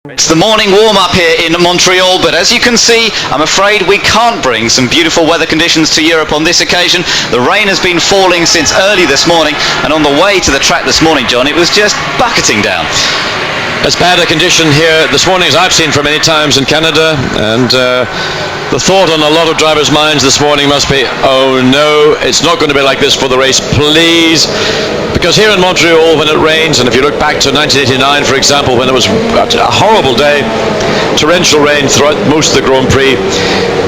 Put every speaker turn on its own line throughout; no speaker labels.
It's the morning warm-up here in Montreal, but as you can see, I'm afraid we can't bring some beautiful weather conditions to Europe on this occasion. The rain has been falling since early this morning, and on the way to the track this morning, John, it was just bucketing down.
As bad a condition here this morning as I've seen for many times in Canada, and the thought on a lot of drivers' minds this morning must be, oh no, it's not going to be like this for the race, please. Because here in Montreal, when it rains, and if you look back to 1989, for example, when it was a horrible day, torrential rain throughout most of the Grand Prix,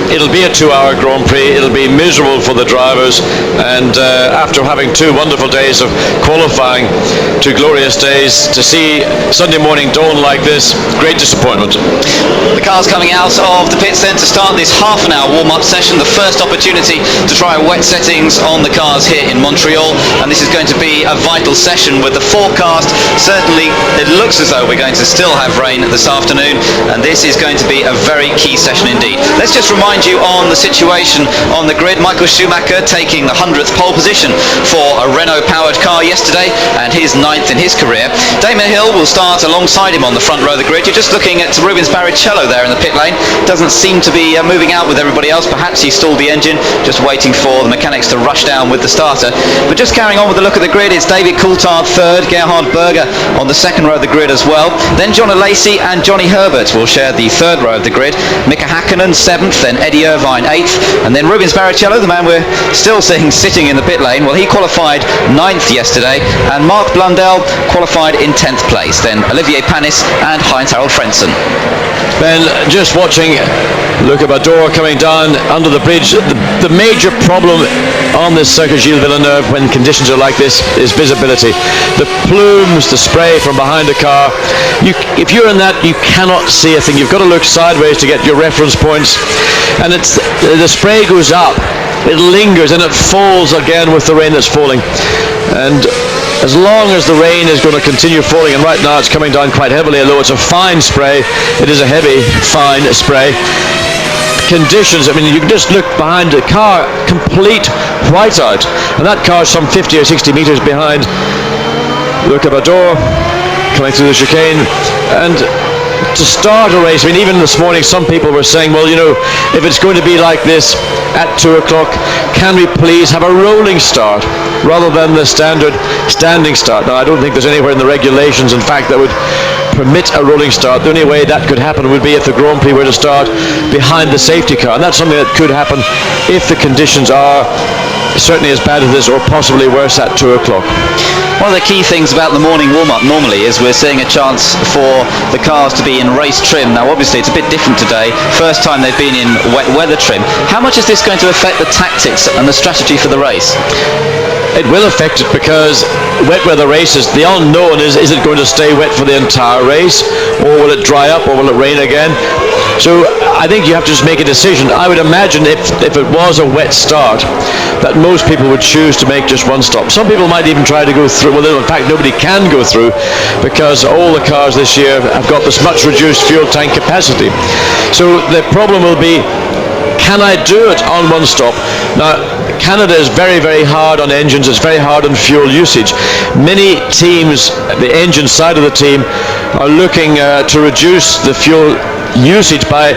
it'll be a 2-hour Grand Prix, it'll be miserable for the drivers, and after having 2 wonderful days of qualifying, 2 glorious days, to see Sunday morning dawn like this, great disappointment.
The cars coming out of the pits then to start this half-an-hour warm-up session, the first opportunity to try wet settings on the cars here in Montreal, and this is going to be a vital session with the forecast. Certainly it looks as though we're going to still have rain this afternoon, and this is going to be a very key session indeed. Let's just remind you on the situation on the grid. Michael Schumacher taking the 100th pole position for a Renault powered car yesterday, and his 9th in his career. Damon Hill will start alongside him on the front row of the grid. You're just looking at Rubens Barrichello there in the pit lane. Doesn't seem to be moving out with everybody else. Perhaps he stalled the engine, just waiting for the mechanics to rush down with the starter. But just carrying on with the look of the grid, it's David Coulthard third, Gerhard Berger on the second row of the grid as well. Then John Alesi and Johnny Herbert will share the third row of the grid. Mika Hakkinen 7th, then Eddie Irvine 8th, and then Rubens Barrichello, the man we're still seeing sitting in the pit lane, well, he qualified 9th yesterday, and Mark Blundell qualified in 10th place. Then Olivier Panis and Heinz-Harald Frentzen.
Ben, just watching Luca Badoer coming down under the bridge, the major problem on this Circuit Gilles Villeneuve when conditions are like this is visibility. The plumes, the spray from behind the car, if you're in that, you cannot see a thing. You've got to look sideways to get your reference points, and the spray goes up, it lingers, and it falls again with the rain that's falling. And as long as the rain is going to continue falling, and right now it's coming down quite heavily, although it's a fine spray, it is a heavy, fine spray. Conditions, I mean, you can just look behind the car, complete whiteout, and that car's some 50 or 60 meters behind Luca Badoer coming through the chicane. And to start a race, I mean, even this morning some people were saying, well, you know, if it's going to be like this at 2 o'clock, can we please have a rolling start rather than the standard standing start? Now, I don't think there's anywhere in the regulations, in fact, that would permit a rolling start. The only way that could happen would be if the Grand Prix were to start behind the safety car, and that's something that could happen if the conditions are certainly as bad as this, or possibly worse at 2 o'clock.
One of the key things about the morning warm-up normally is we're seeing a chance for the cars to be in race trim. Now obviously it's a bit different today, first time they've been in wet weather trim. How much is this going to affect the tactics and the strategy for the race?
It will affect it, because wet weather races, the unknown is it going to stay wet for the entire race, or will it dry up, or will it rain again? So I think you have to just make a decision. I would imagine if it was a wet start, that most people would choose to make just one stop. Some people might even try to go through, well, in fact nobody can go through, because all the cars this year have got this much reduced fuel tank capacity. So the problem will be, can I do it on one stop? Now, Canada is very, very hard on engines. It's very hard on fuel usage. Many teams, the engine side of the team, are looking to reduce the fuel usage by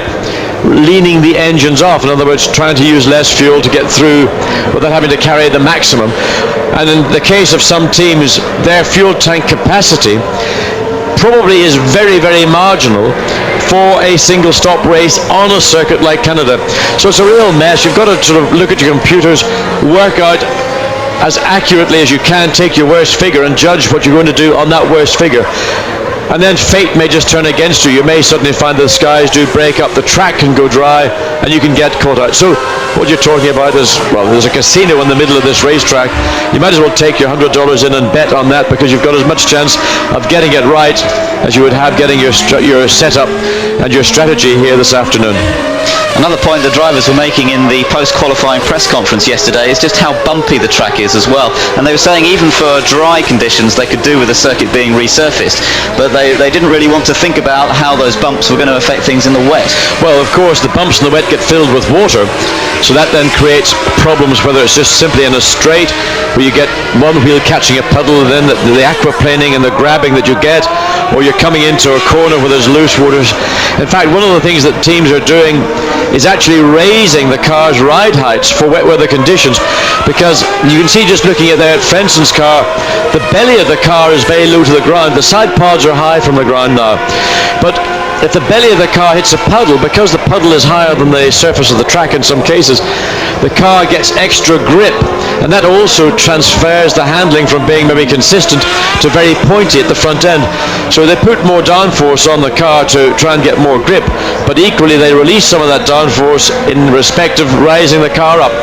leaning the engines off. In other words, trying to use less fuel to get through without having to carry the maximum. And in the case of some teams, their fuel tank capacity probably is very, very marginal for a single stop race on a circuit like Canada. So it's a real mess. You've got to sort of look at your computers, work out as accurately as you can, take your worst figure and judge what you're going to do on that worst figure. And then fate may just turn against you. You may suddenly find the skies do break up, the track can go dry, and you can get caught out. So what you're talking about is, well, there's a casino in the middle of this racetrack. You might as well take your $100 in and bet on that, because you've got as much chance of getting it right as you would have getting your setup and your strategy here this afternoon.
Another point the drivers were making in the post-qualifying press conference yesterday is just how bumpy the track is as well. And they were saying even for dry conditions they could do with the circuit being resurfaced, but they didn't really want to think about how those bumps were going to affect things in the wet.
Well, of course, the bumps in the wet get filled with water, so that then creates problems, whether it's just simply in a straight where you get one wheel catching a puddle, then the aquaplaning and the grabbing that you get, or you're coming into a corner where there's loose waters. In fact, one of the things that teams are doing is actually raising the car's ride heights for wet weather conditions, because you can see just looking at there at Frenson's car, the belly of the car is very low to the ground. The side pods are high from the ground now, but if the belly of the car hits a puddle, because the puddle is higher than the surface of the track in some cases, the car gets extra grip, and that also transfers the handling from being maybe consistent to very pointy at the front end. So they put more downforce on the car to try and get more grip, but equally they release some of that downforce in respect of rising the car up.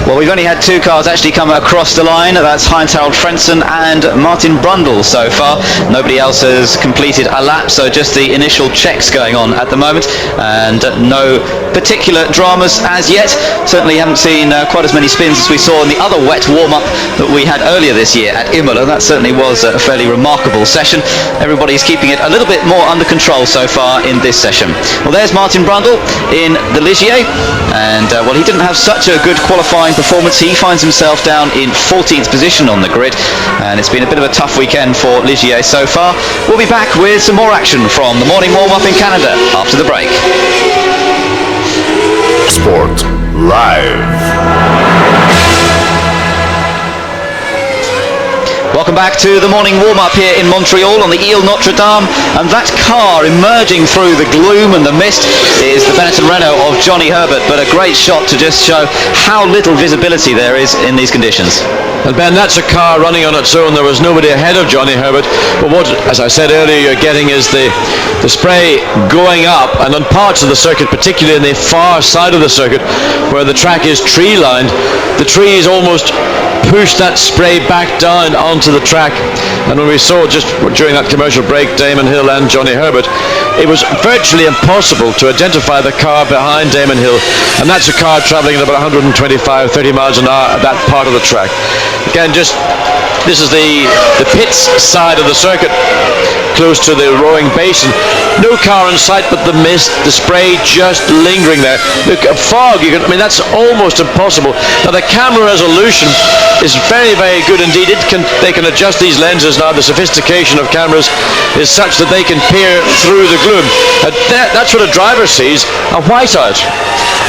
Well, we've only had two cars actually come across the line. That's Heinz-Harald Frentzen and Martin Brundle so far. Nobody else has completed a lap, so just the initial checks going on at the moment, and no particular dramas as yet. Certainly haven't seen quite as many spins as we saw in the other wet warm-up that we had earlier this year at Imola. That certainly was a fairly remarkable session. Everybody's keeping it a little bit more under control so far in this session. Well, there's Martin Brundle in the Ligier, and well, he didn't have such a good qualifying performance. He finds himself down in 14th position on the grid, and it's been a bit of a tough weekend for Ligier so far. We'll be back with some more action from the morning warm-up in Canada after the break.
Sport Live.
Welcome back to the morning warm-up here in Montreal on the Ile Notre Dame, and that car emerging through the gloom and the mist is the Benetton Renault of Johnny Herbert, but a great shot to just show how little visibility there is in these conditions.
And Ben, that's a car running on its own. There was nobody ahead of Johnny Herbert, but what, as I said earlier, you're getting is the spray going up, and on parts of the circuit, particularly in the far side of the circuit where the track is tree lined, the trees almost push that spray back down onto the track. And when we saw just during that commercial break Damon Hill and Johnny Herbert, it was virtually impossible to identify the car behind Damon Hill, and that's a car travelling at about 125-30 miles an hour at that part of the track. Again, this is the pits side of the circuit, close to the rowing basin. No car in sight, but the mist, the spray just lingering there. Look, fog, that's almost impossible. Now the camera resolution is very, very good indeed. They can adjust these lenses now. The sophistication of cameras is such that they can peer through the gloom. That's what a driver sees, a whiteout.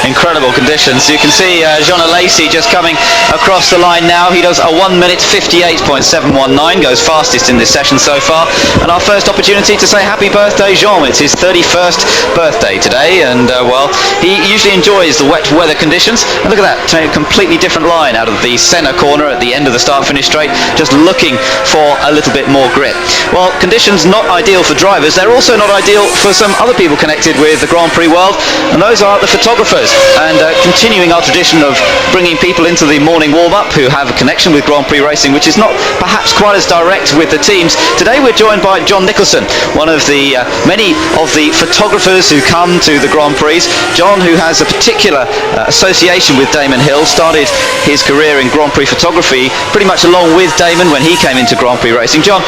Incredible conditions. You can see Jean Alesi just coming across the line now. He does a 1 minute 58.719, goes fastest in this session so far. And our first opportunity to say happy birthday, Jean. It's his 31st birthday today, and well, he usually enjoys the wet weather conditions. And look at that, a completely different line out of the centre corner at the end of the start-finish straight, just looking for a little bit more grip. Well, conditions not ideal for drivers. They're also not ideal for some other people connected with the Grand Prix world, and those are the photographers. And continuing our tradition of bringing people into the morning warm-up who have a connection with Grand Prix racing, which is not perhaps quite as direct with the teams. Today we're joined by John Nicholson, one of the many of the photographers who come to the Grand Prix. John, who has a particular association with Damon Hill, started his career in Grand Prix photography pretty much along with Damon when he came into Grand Prix racing. John,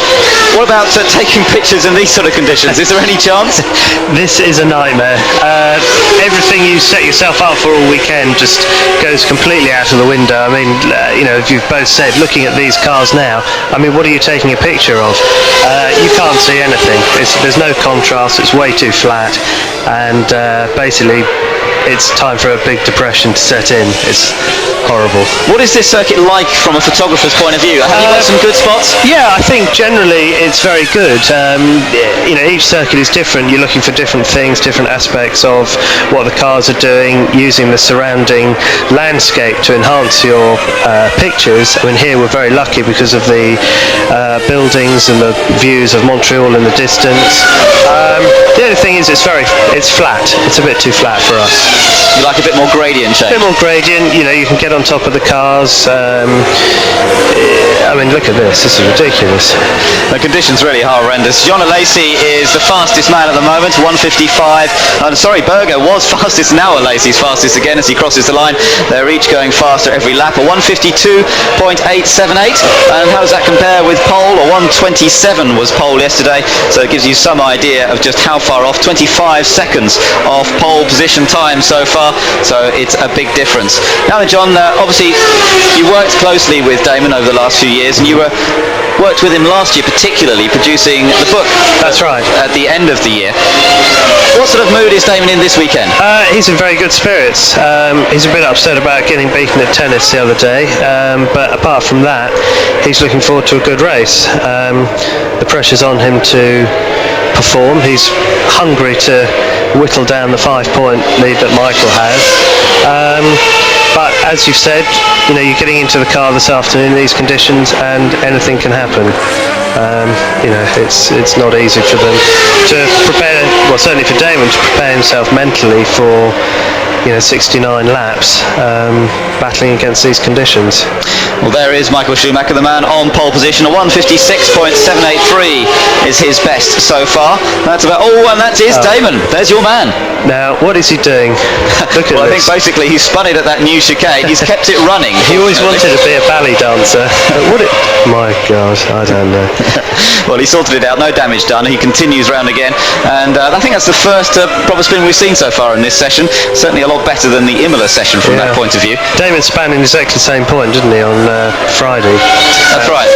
what about taking pictures in these sort of conditions? Is there any chance?
This is a nightmare. Everything you set yourself up for all weekend just goes completely out of the window. I mean, as you've both said, looking at these cars now, I mean, what are you taking a picture of? You can't see anything. There's no contrast, it's way too flat, and basically it's time for a big depression to set in. It's horrible.
What is this circuit like from a photographer's point of view? Have you got some good spots?
Yeah, I think generally it's very good. Each circuit is different. You're looking for different things, different aspects of what the cars are doing, using the surrounding landscape to enhance your pictures. I mean, here we're very lucky because of the buildings and the views of Montreal in the distance. The only thing is it's flat. It's a bit too flat for us.
You like a bit more gradient change?
A bit more gradient, you can get on top of the cars. I mean, look at this. This is ridiculous.
The conditions really are horrendous. John Alesi is the fastest man at the moment, 1:55. Berger was fastest, now Alesi's fastest again as he crosses the line. They're each going faster every lap. A 1:52.878. And how does that compare with pole? A 1:27 was pole yesterday. So it gives you some idea of just how far off. 25 seconds off pole position time so far. So it's a big difference. Now then, John, obviously you worked closely with Damon over the last few years, and you worked with him last year, particularly producing the book.
That's right.
At the end of the year. What sort of mood is Damon in this weekend?
He's in very good spirits. He's a bit upset about getting beaten at tennis the other day, but apart from that, he's looking forward to a good race. The pressure's on him to perform. He's hungry to whittle down the 5-point lead that Michael has. But as you've said, you're getting into the car this afternoon in these conditions, and anything can happen. It's not easy for them to prepare. Well, certainly for Damon to prepare himself mentally for 69 laps, battling against these conditions.
Well, there is Michael Schumacher, the man on pole position. A 1:56.783 is his best so far. That's about all, and that is Damon. There's your man.
Now, what is he doing? Look at
well,
this.
I think basically he spun it at that new chicane. He's kept it running.
He always wanted to be a ballet dancer. My God, I don't know.
Well, he sorted it out. No damage done. He continues round again, and I think that's the first proper spin we've seen so far in this session. Certainly a lot better than the Imola session from that point of view.
Damon span in exactly the same point, didn't he, on Friday?
That's right.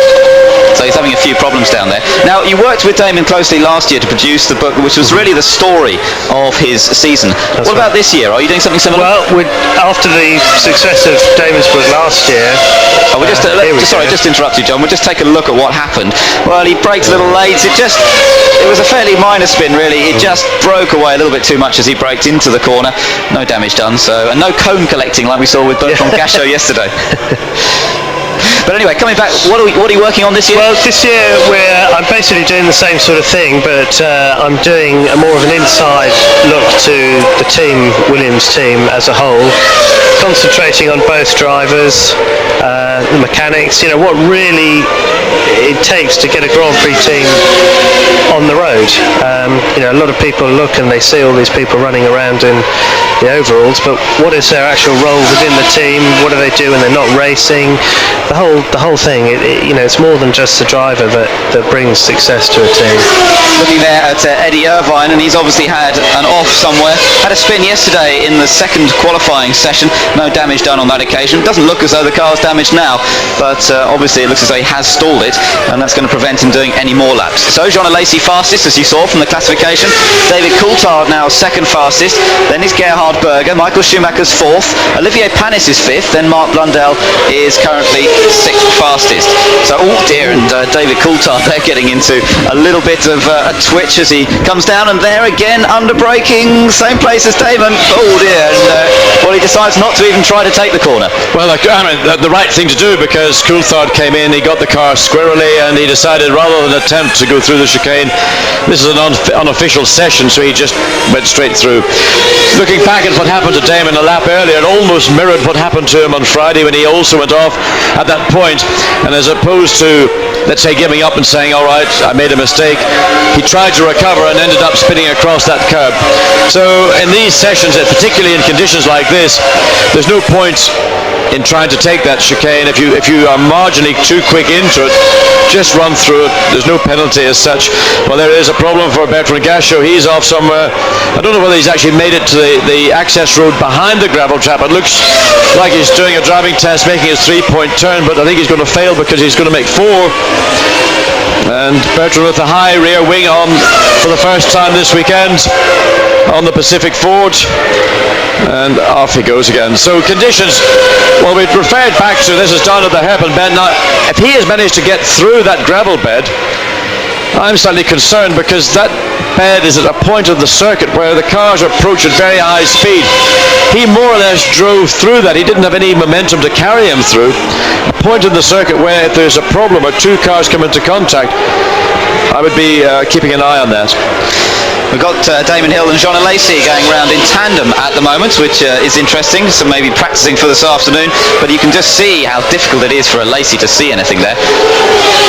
So he's having a few problems down there. Now, you worked with Damon closely last year to produce the book, which was really the story of his season. What about this year? Are you doing something similar?
Well, after the success of Damon's book last year...
just interrupt you, John. We'll just take a look at what happened. Well, he braked a little late. It was a fairly minor spin, really. It just broke away a little bit too much as he braked into the corner. No damage done, and no cone collecting like we saw with Bertrand Gachot yesterday. But anyway, coming back, what are you working on this year?
Well, this year I'm basically doing the same sort of thing, but I'm doing more of an inside look to the team, Williams team as a whole, concentrating on both drivers, the mechanics, what really it takes to get a Grand Prix team on the road. A lot of people look and they see all these people running around in the overalls, but what is their actual role within the team? What do they do when they're not racing? The whole thing, it's more than just the driver that brings success to a team.
Looking there at Eddie Irvine, and he's obviously had an off somewhere. Had a spin yesterday in the second qualifying session. No damage done on that occasion. Doesn't look as though the car's damaged now, but obviously it looks as though he has stalled it, and that's going to prevent him doing any more laps. So John Alesi fastest, as you saw from the classification. David Coulthard now second fastest. Then is Gerhard Berger. Michael Schumacher's fourth. Olivier Panis is fifth. Then Mark Blundell is currently sixth fastest. So, oh dear, and David Coulthard there getting into a little bit of a twitch as he comes down, and there again under braking, same place as Damon. Oh dear, and he decides not to even try to take the corner.
Well, the right thing to do, because Coulthard came in, he got the car squirrely, and he decided rather than attempt to go through the chicane, this is an unofficial session, so he just went straight through. Looking back at what happened to Damon a lap earlier, it almost mirrored what happened to him on Friday when he also went off at that point, and as opposed to, let's say, giving up and saying, all right, I made a mistake, he tried to recover and ended up spinning across that curb. So in these sessions, particularly in conditions like this, there's no point in trying to take that chicane. If you are marginally too quick into it, just run through it. There's no penalty as such. Well, there is a problem for Bertrand Gachot. He's off somewhere. I don't know whether he's actually made it to the access road behind the gravel trap. It looks like he's doing a driving test, making his 3-point turn, but I think he's going to fail because he's going to make 4. And Bertrand with the high rear wing on for the first time this weekend on the Pacific Ford, and off he goes again. So conditions, well, we referred back to this is down at the hairpin bend. Now, if he has managed to get through that gravel bed, I'm slightly concerned, because that bed is at a point of the circuit where the cars approach at very high speed. He more or less drove through that. He didn't have any momentum to carry him through. A point in the circuit where if there's a problem or two cars come into contact, I would be keeping an eye on that.
We've got Damon Hill and Jean Alesi going around in tandem at the moment, which is interesting. So maybe practicing for this afternoon, but you can just see how difficult it is for Alesi to see anything there.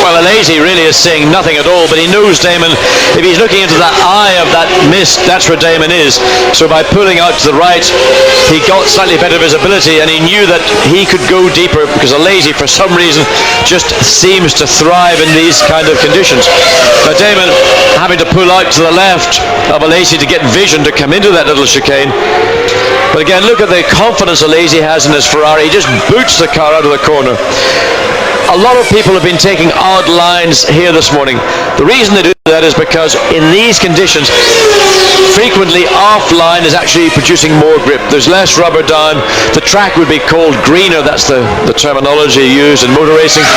Well, Alesi really is seeing nothing at all, but he knows Damon. If he's looking into that eye of that mist, that's where Damon is. So by pulling out to the right, he got slightly better visibility, and he knew that he could go deeper, because Alesi, for some reason, just seems to thrive in these kind of conditions. But Damon having to pull out to the left of Alesi to get vision to come into that little chicane. But again, look at the confidence Alesi has in his Ferrari. He just boots the car out of the corner. A lot of people have been taking odd lines here this morning. The reason they do that is because in these conditions, frequently offline is actually producing more grip. There's less rubber down. The track would be called greener. That's the terminology used in motor racing.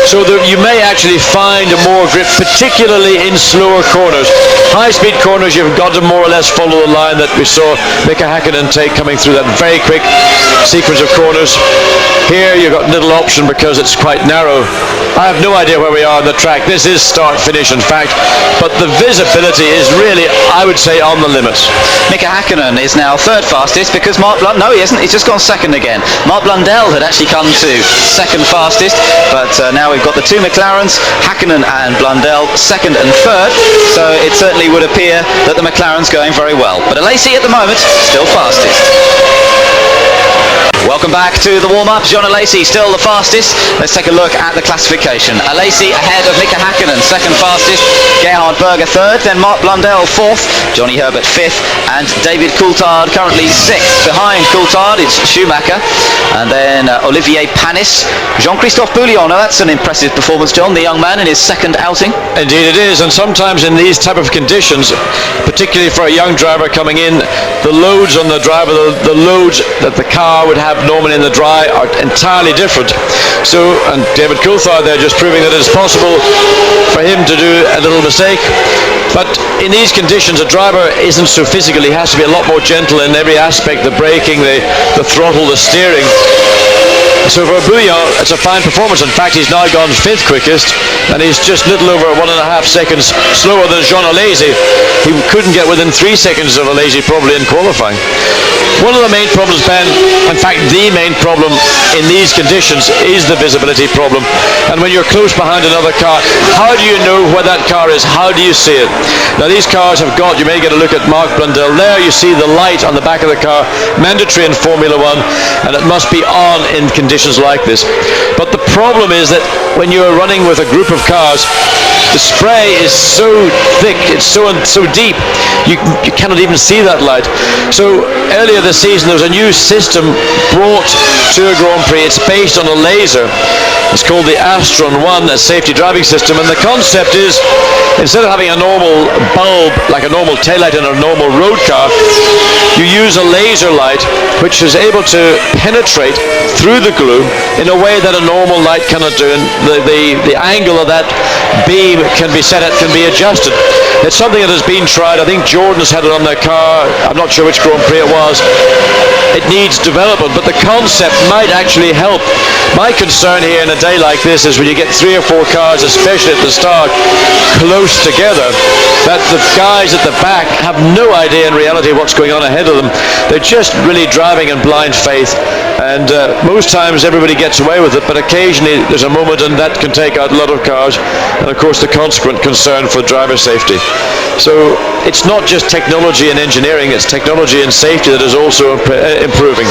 So you may actually find more grip, particularly in slower corners. High-speed corners, you've got to more or less follow the line that we saw Mika Häkkinen take coming through that very quick sequence of corners. Here you've got little option because it's quite narrow. I have no idea where we are on the track. This is start-finish, in fact, but the visibility is really, I would say, on the limits.
Mika Häkkinen is now third fastest because Mark no, he isn't. He's just gone second again. Mark Blundell had actually come to second fastest, but now we've got the two McLarens, Häkkinen and Blundell, second and third. So it certainly would appear that the McLaren's going very well. But Alesi at the moment still fastest. Welcome back to the warm-up. Jean Alesi still the fastest. Let's take a look at the classification. Alesi ahead of Mika Häkkinen, second fastest. Gerhard Berger third, then Mark Blundell fourth, Johnny Herbert fifth, and David Coulthard currently sixth. Behind Coulthard it's Schumacher, and then Olivier Panis, Jean-Christophe Bouillon. Now that's an impressive performance, John, the young man in his second outing.
Indeed it is, and sometimes in these type of conditions, particularly for a young driver coming in, the loads on the driver, the loads that the car would have normally in the dry are entirely different. So, and David Coulthard there just proving that it's possible for him to do a little mistake. But in these conditions, a driver isn't so physical. He has to be a lot more gentle in every aspect, the braking, the throttle, the steering. So for Bouillon, it's a fine performance. In fact, he's now gone fifth quickest, and he's just little over 1.5 seconds slower than Jean Alesi. He couldn't get within 3 seconds of Alesi probably in qualifying. One of the main problems, Ben, in fact the main problem in these conditions is the visibility problem. And when you're close behind another car, how do you know where that car is? How do you see it? Now these cars have got, you may get a look at Mark Blundell there, you see the light on the back of the car, mandatory in Formula 1, and it must be on in conditions like this. But the problem is that when you're running with a group of cars, the spray is so thick, it's so deep, you cannot even see that light. So earlier this season there was a new system brought to a Grand Prix. It's based on a laser. It's called the Astron 1, a safety driving system, and the concept is, instead of having a normal bulb like a normal taillight in a normal road car, you use a laser light which is able to penetrate through the glue in a way that a normal light cannot do, and the angle of that beam can be set at, can be adjusted. It's something that has been tried. I think Jordan's had it on their car. I'm not sure which Grand Prix it was. It needs development, but the concept might actually help. My concern here in a day like this is when you get 3 or 4 cars, especially at the start, close together, that the guys at the back have no idea in reality what's going on ahead of them. They're just really driving in blind faith, and most times everybody gets away with it, but occasionally there's a moment and that can take out a lot of cars, and of course the consequent concern for driver safety. So it's not just technology and engineering, it's technology and safety that is also improving.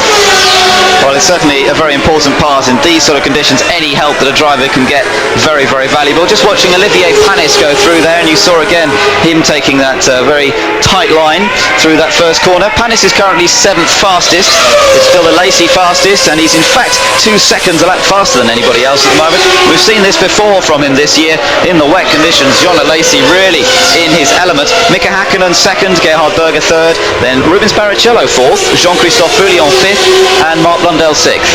Well, it's certainly a very important part in these sort of conditions. Any help that a driver can get, very, very valuable. Just watching Olivier Panis go through there, and you saw again him taking that very tight line through that first corner. Panis is currently 7th fastest. It's still Alesi fastest, and he's in fact 2 seconds a lap faster than anybody else at the moment. We've seen this before from him this year in the wet conditions. Jean Alesi really in his element. Mika Häkkinen second, Gerhard Berger third, then Rubens Barrichello fourth, Jean-Christophe Bouillon fifth, and Mark Blundell sixth.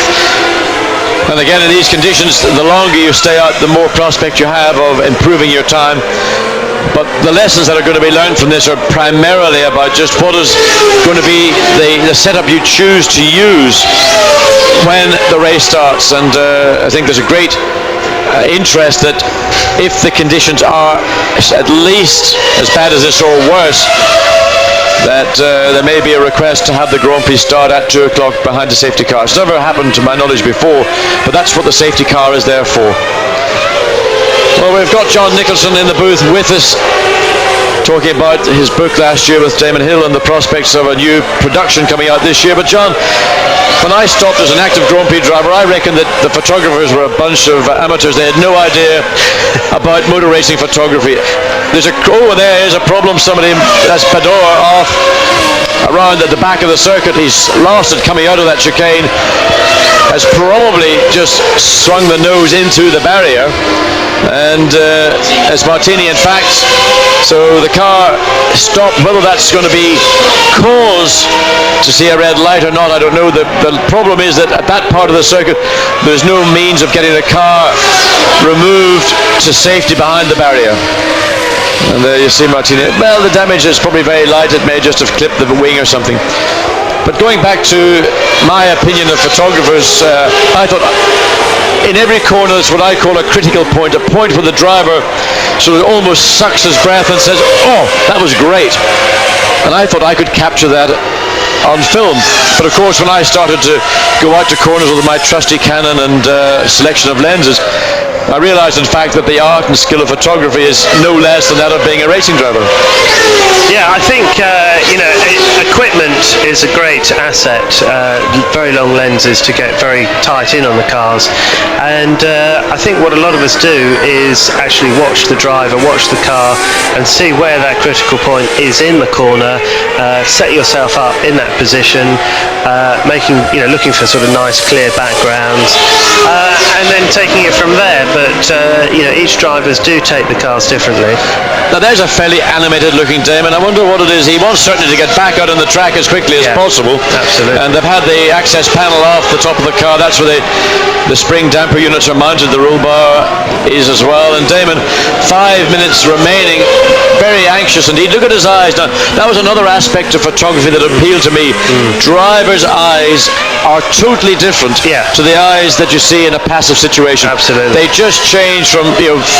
And again, in these conditions, the longer you stay out, the more prospect you have of improving your time. But the lessons that are going to be learned from this are primarily about just what is going to be the setup you choose to use when the race starts. And I think there's a great interest that if the conditions are at least as bad as this or worse, that there may be a request to have the Grand Prix start at 2 o'clock behind the safety car. It's never happened to my knowledge before, but that's what the safety car is there for. Well, we've got John Nicholson in the booth with us, talking about his book last year with Damon Hill and the prospects of a new production coming out this year. But John, when I stopped as an active Grand Prix driver, I reckon that the photographers were a bunch of amateurs. They had no idea about motor racing photography. There is a problem. Somebody, that's Pador off around at the back of the circuit. He's lost it coming out of that chicane, has probably just swung the nose into the barrier, and as Martini in fact, so the car stopped. Whether that's going to be cause to see a red light or not, I don't know. The problem is that at that part of the circuit there's no means of getting the car removed to safety behind the barrier. And there you see Martini. Well, the damage is probably very light. It may just have clipped the wing or something. But going back to my opinion of photographers, I thought in every corner is what I call a critical point, a point where the driver sort of almost sucks his breath and says, "Oh, that was great." And I thought I could capture that on film. But of course, when I started to go out to corners with my trusty Canon and selection of lenses, I realized in fact that the art and skill of photography is no less than that of being a racing driver.
Yeah, I think equipment is a great asset. Very long lenses to get very tight in on the cars, and I think what a lot of us do is actually watch the driver, watch the car, and see where that critical point is in the corner. Set yourself up in that position, looking for sort of nice clear backgrounds, and then taking it from there. But each drivers do take the cars differently.
Now there's a fairly animated looking Damon. I wonder what it is. He wants certainly to get back out on the track as quickly as possible.
Absolutely.
And they've had the access panel off the top of the car. That's where the spring damper units are mounted. The roll bar is as well. And Damon, 5 minutes remaining, very anxious indeed. Look at his eyes. Now that was another aspect of photography that appealed to me. Drivers' eyes are totally different to the eyes that you see in a passive situation.
Absolutely.
They just change from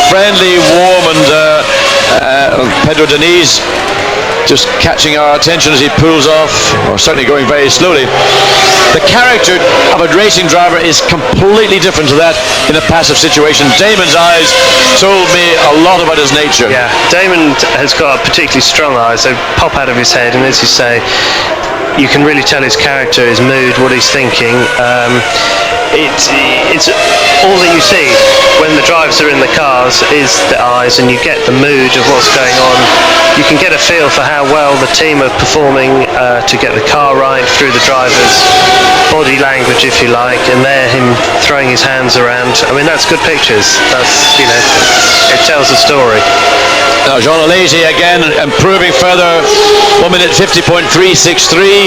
friendly, warm, and Pedro Diniz just catching our attention as he pulls off, or certainly going very slowly. The character of a racing driver is completely different to that in a passive situation. Damon's eyes told me a lot about his nature.
Yeah, Damon has got particularly strong eyes. They pop out of his head, and as you say, you can really tell his character, his mood, what he's thinking. It's all that you see when the drivers are in the cars is the eyes, and you get the mood of what's going on. You can get a feel for how well the team are performing to get the car right through the driver's body language, if you like, and there him throwing his hands around. I mean, that's good pictures. That's, it tells a story.
Now Jean Alesi again improving further, 1 minute 50.363.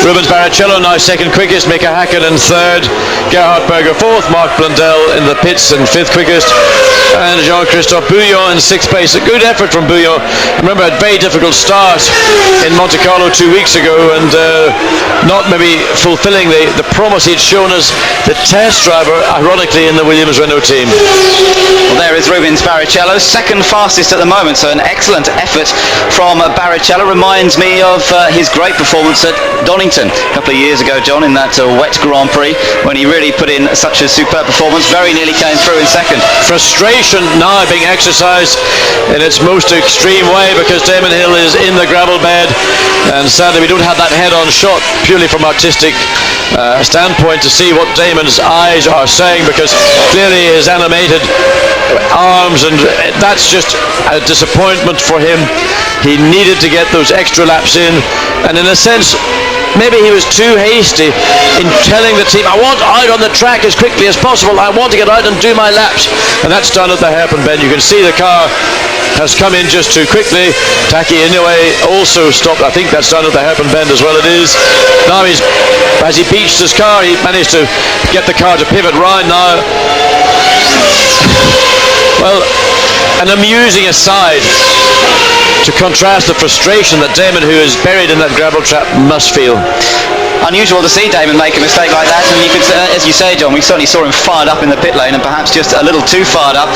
Rubens Barrichello now second quickest, Mika Häkkinen third, Gerhard Berger fourth, Mark Blundell in the pits and fifth quickest, and Jean-Christophe Bouillon in sixth place. A good effort from Bouillon. Remember, a very difficult start in Monte Carlo 2 weeks ago, and not maybe fulfilling the promise he'd shown us, the test driver, ironically, in the Williams-Renault team.
Well, there is Rubens Barrichello, second fastest at the moment, so an excellent effort from Barrichello. Reminds me of his great performance at Donington a couple of years ago, John, in that wet Grand Prix, when he really put in such a superb performance. Very nearly came through in second.
Frustration now being exercised in its most extreme way, because Damon Hill is in the gravel bed, and sadly we don't have that head-on shot purely from artistic standpoint to see what Damon's eyes are saying, because clearly his animated arms, and that's just a disappointment for him. He needed to get those extra laps in, and in a sense maybe he was too hasty in telling the team, I want out on the track as quickly as possible, I want to get out and do my laps. And that's done at the hairpin bend. You can see the car has come in just too quickly. Taki Inoue also stopped. I think that's done at the hairpin bend as well. It is. Now as he beached his car, he managed to get the car to pivot round now. Well, an amusing aside to contrast the frustration that Damon, who is buried in that gravel trap, must feel.
unusual to see Damon make a mistake like that, and you could, as you say, John, we certainly saw him fired up in the pit lane, and perhaps just a little too fired up,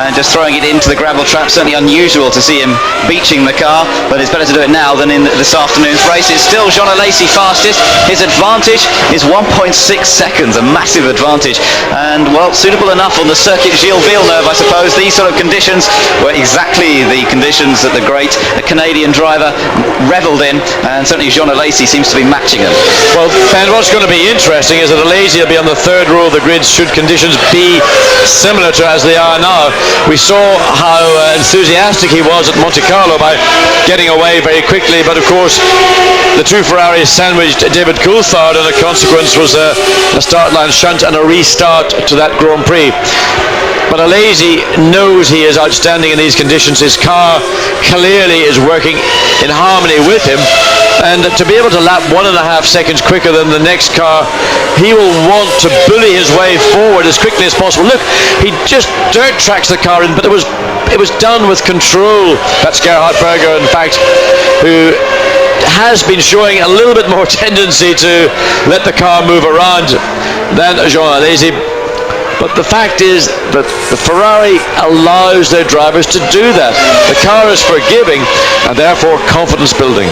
and just throwing it into the gravel trap. Certainly unusual to see him beaching the car, but it's better to do it now than in this afternoon's race. It's still Jean Alesi fastest. His advantage is 1.6 seconds, a massive advantage, and well, suitable enough on the circuit Gilles Villeneuve, I suppose. These sort of conditions were exactly the conditions that the great Canadian driver revelled in, and certainly Jean Alesi seems to be matching them.
Well, Ben, what's going to be interesting is that Alesi will be on the third row of the grid should conditions be similar to as they are now. We saw how enthusiastic he was at Monte Carlo by getting away very quickly, but of course the two Ferraris sandwiched David Coulthard, and a consequence was a start line shunt and a restart to that Grand Prix. But Alesi knows he is outstanding in these conditions. His car clearly is working in harmony with him, and to be able to lap 1.5 seconds quicker than the next car, he will want to bully his way forward as quickly as possible. Look, he just dirt tracks the car in, but it was done with control. That's Gerhard Berger, in fact, who has been showing a little bit more tendency to let the car move around than Jean Alesi. But the fact is that the Ferrari allows their drivers to do that. The car is forgiving and therefore confidence building.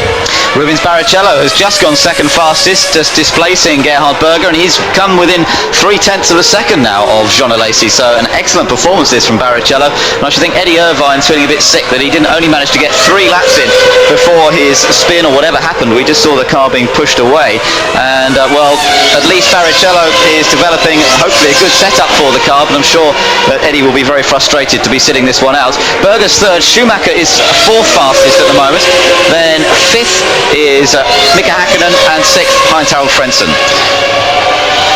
Rubens Barrichello has just gone second fastest, just displacing Gerhard Berger, and he's come within 0.3 of a second now of Jean Alesi. So an excellent performance this from Barrichello. And I should think Eddie Irvine's feeling a bit sick that he didn't only manage to get 3 laps in before his spin or whatever happened. We just saw the car being pushed away. And well, at least Barrichello is developing hopefully a good setup for the car, but I'm sure that Eddie will be very frustrated to be sitting this one out. Berger's third, Schumacher is 4th fastest at the moment, then 5th is Mika Hakkinen, and 6th Heinz-Harald Frentzen.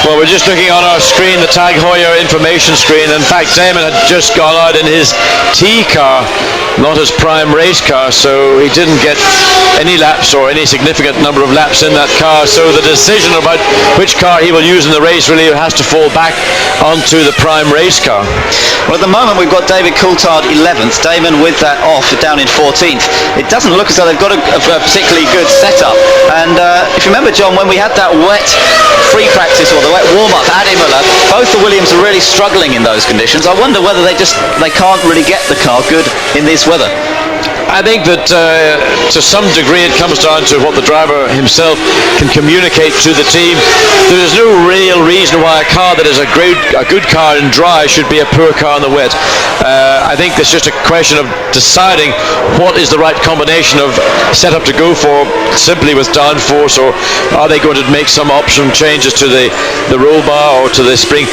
Well, we're just looking on our screen, the Tag Heuer information screen. In fact, Damon had just gone out in his T car, not his prime race car, so he didn't get any laps or any significant number of laps in that car. So the decision about which car he will use in the race really has to fall back onto the prime race car.
Well, at the moment we've got David Coulthard 11th, Damon with that off down in 14th. It doesn't look as though they've got a particularly good setup. And if you remember, John, when we had that wet free practice or the wet warm-up at Imola, both the Williams are really struggling in those conditions. I wonder whether they can't really get the car good in this weather.
I think that to some degree it comes down to what the driver himself can communicate to the team. There is no real reason why a car that is a good car in dry should be a poor car in the wet. I think it's just a question of deciding what is the right combination of setup to go for, simply with downforce, or are they going to make some option changes to the roll bar or to the spring.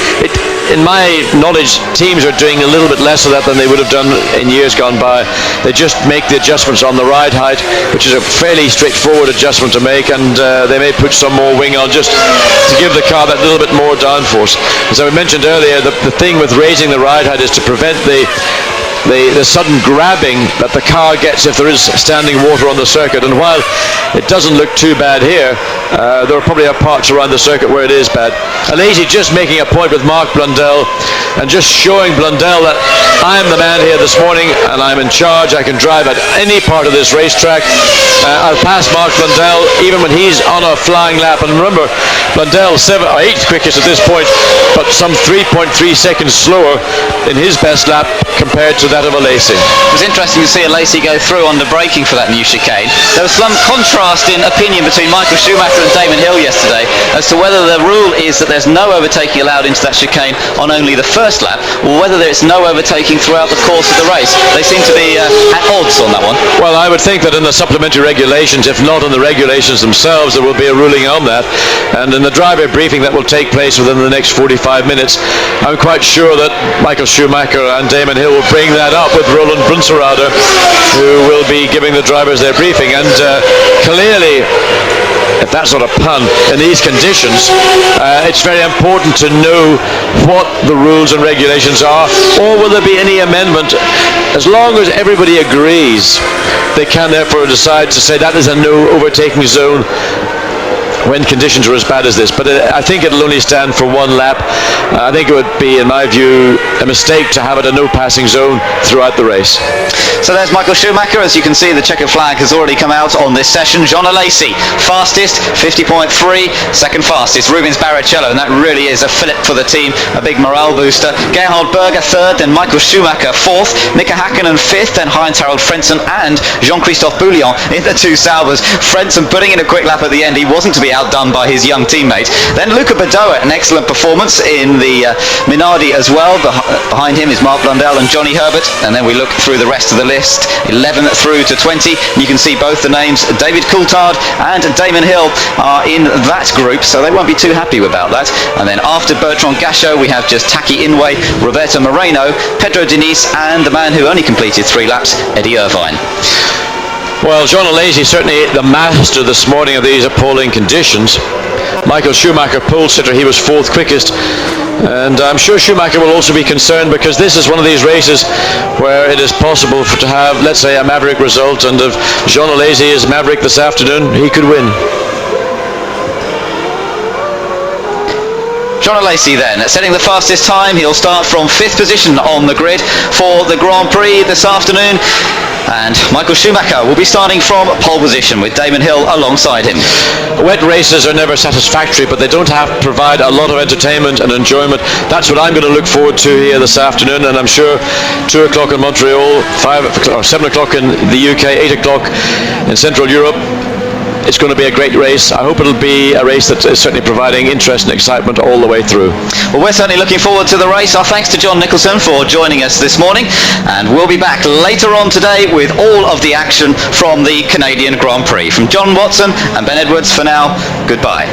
In my knowledge, teams are doing a little bit less of that than they would have done in years gone by. They just make the adjustments on the ride height, which is a fairly straightforward adjustment to make, and they may put some more wing on just to give the car that little bit more downforce. As I mentioned earlier, the thing with raising the ride height is to prevent the sudden grabbing that the car gets if there is standing water on the circuit. And while it doesn't look too bad here, there are probably parts around the circuit where it is bad. Alesi just making a point with Mark Blundell and just showing Blundell that I'm the man here this morning and I'm in charge. I can drive at any part of this racetrack. I'll pass Mark Blundell even when he's on a flying lap. And remember, Blundell 7th or 8th quickest at this point, but some 3.3 seconds slower in his best lap compared to that of Alesi.
It was interesting to see Alesi go through under braking for that new chicane. There was some contrast in opinion between Michael Schumacher and Damon Hill yesterday as to whether the rule is that there's no overtaking allowed into that chicane on only the first lap, or whether there's no overtaking throughout the course of the race. They seem to be at odds on that one.
Well, I would think that in the supplementary regulations, if not in the regulations themselves, there will be a ruling on that. And in the driver briefing that will take place within the next 45 minutes, I'm quite sure that Michael Schumacher and Damon Hill will bring that up with Roland Brunserauder, who will be giving the drivers their briefing. And clearly, if that's not a pun, in these conditions, it's very important to know what the rules and regulations are, or will there be any amendment. As long as everybody agrees, they can therefore decide to say that is a no overtaking zone when conditions are as bad as this. But I think it'll only stand for one lap. I think it would be, in my view, a mistake to have it a no passing zone throughout the race.
So there's Michael Schumacher. As you can see, the checkered flag has already come out on this session. John Alesi, fastest, 50.3. Second fastest, Rubens Barrichello, and that really is a fillip for the team, a big morale booster. Gerhard Berger third, then Michael Schumacher fourth, Mika Hakkinen fifth, then Heinz-Harald Frentzen and Jean-Christophe Bouillon in the two Saubers. Frentzen putting in a quick lap at the end. He wasn't to be outdone by his young teammate. Then Luca Badoa, an excellent performance in the Minardi as well. Behind him is Mark Blundell and Johnny Herbert. And then we look through the rest of the list, 11 through to 20. You can see both the names. David Coulthard and Damon Hill are in that group, so they won't be too happy about that. And then after Bertrand Gachot, we have just Taki Inoue, Roberto Moreno, Pedro Diniz, and the man who only completed 3 laps, Eddie Irvine.
Well, John Alesi certainly the master this morning of these appalling conditions. Michael Schumacher, pole sitter, he was 4th quickest. And I'm sure Schumacher will also be concerned, because this is one of these races where it is possible to have, let's say, a maverick result. And if John Alesi is maverick this afternoon, he could win.
John Alesi then, setting the fastest time. He'll start from 5th position on the grid for the Grand Prix this afternoon. And Michael Schumacher will be starting from pole position with Damon Hill alongside him.
Wet races are never satisfactory, but they don't have to provide a lot of entertainment and enjoyment. That's what I'm going to look forward to here this afternoon, and I'm sure 2 o'clock in Montreal, 7 o'clock in the UK, 8 o'clock in Central Europe. It's going to be a great race. I hope it'll be a race that is certainly providing interest and excitement all the way through.
Well, we're certainly looking forward to the race. Our thanks to John Nicholson for joining us this morning, and we'll be back later on today with all of the action from the Canadian Grand Prix. From John Watson and Ben Edwards, for now, goodbye.